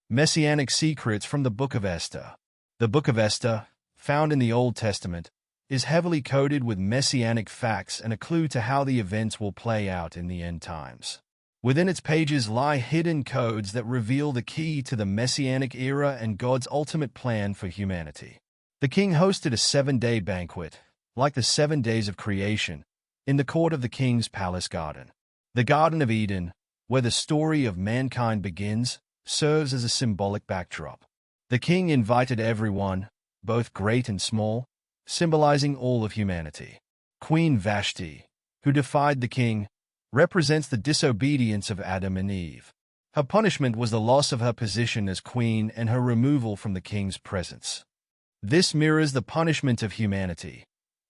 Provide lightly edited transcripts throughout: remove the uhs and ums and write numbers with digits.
Messianic Secrets from the Book of Esther. The Book of Esther, found in the Old Testament, is heavily coded with messianic facts and a clue to how the events will play out in the end times. Within its pages lie hidden codes that reveal the key to the Messianic era and God's ultimate plan for humanity. The king hosted a 7-day banquet, like the 7 days of creation, in the court of the king's palace garden. The Garden of Eden, where the story of mankind begins, serves as a symbolic backdrop. The king invited everyone, both great and small, symbolizing all of humanity. Queen Vashti, who defied the king, represents the disobedience of Adam and Eve. Her punishment was the loss of her position as queen and her removal from the king's presence. This mirrors the punishment of humanity,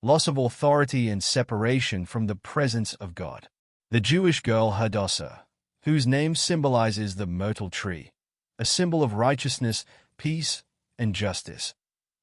loss of authority and separation from the presence of God. The Jewish girl Hadassah, whose name symbolizes the myrtle tree, a symbol of righteousness, peace, and justice,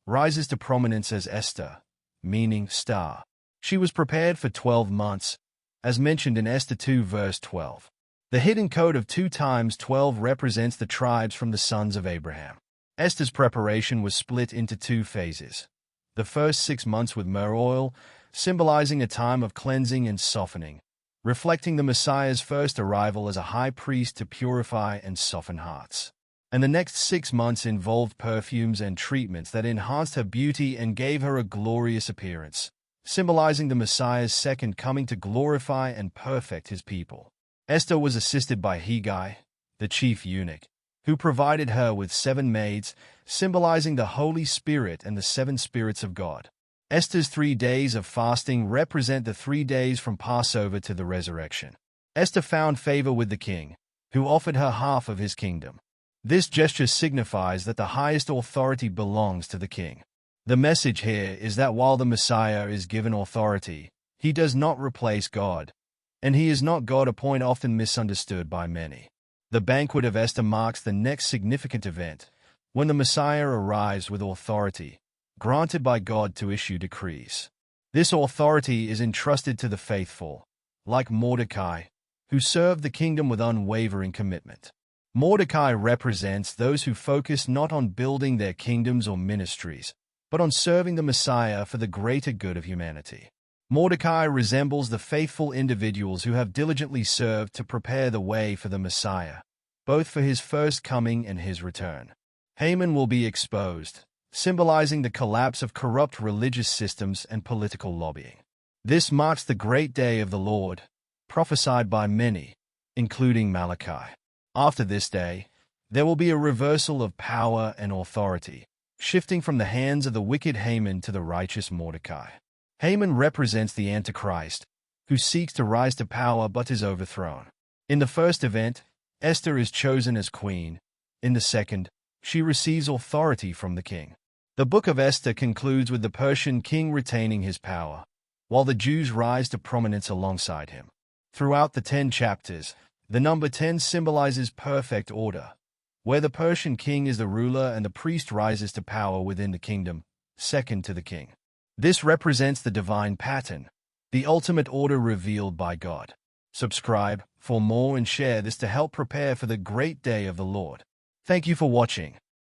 rises to prominence as Esther, meaning star. She was prepared for 12 months, as mentioned in Esther 2 verse 12. The hidden code of 2 times 12 represents the tribes from the sons of Abraham. Esther's preparation was split into 2 phases. The first 6 months with myrrh oil, symbolizing a time of cleansing and softening, reflecting the Messiah's first arrival as a high priest to purify and soften hearts. And the next 6 months involved perfumes and treatments that enhanced her beauty and gave her a glorious appearance, symbolizing the Messiah's second coming to glorify and perfect his people. Esther was assisted by Hegai, the chief eunuch, who provided her with 7 maids, symbolizing the Holy Spirit and the 7 spirits of God. Esther's 3 days of fasting represent the 3 days from Passover to the resurrection. Esther found favor with the king, who offered her half of his kingdom. This gesture signifies that the highest authority belongs to the king. The message here is that while the Messiah is given authority, he does not replace God, and he is not God, a point often misunderstood by many. The banquet of Esther marks the next significant event, when the Messiah arrives with authority, granted by God to issue decrees. This authority is entrusted to the faithful, like Mordecai, who served the kingdom with unwavering commitment. Mordecai represents those who focus not on building their kingdoms or ministries, but on serving the Messiah for the greater good of humanity. Mordecai resembles the faithful individuals who have diligently served to prepare the way for the Messiah, both for his first coming and his return. Haman will be exposed, symbolizing the collapse of corrupt religious systems and political lobbying. This marks the great day of the Lord, prophesied by many, including Malachi. After this day, there will be a reversal of power and authority, shifting from the hands of the wicked Haman to the righteous Mordecai. Haman represents the Antichrist, who seeks to rise to power but is overthrown. In the first event, Esther is chosen as queen. In the second, she receives authority from the king. The Book of Esther concludes with the Persian king retaining his power, while the Jews rise to prominence alongside him. Throughout the 10 chapters, the number 10 symbolizes perfect order, where the Persian king is the ruler and the priest rises to power within the kingdom, second to the king. This represents the divine pattern, the ultimate order revealed by God. Subscribe for more and share this to help prepare for the great day of the Lord. Thank you for watching.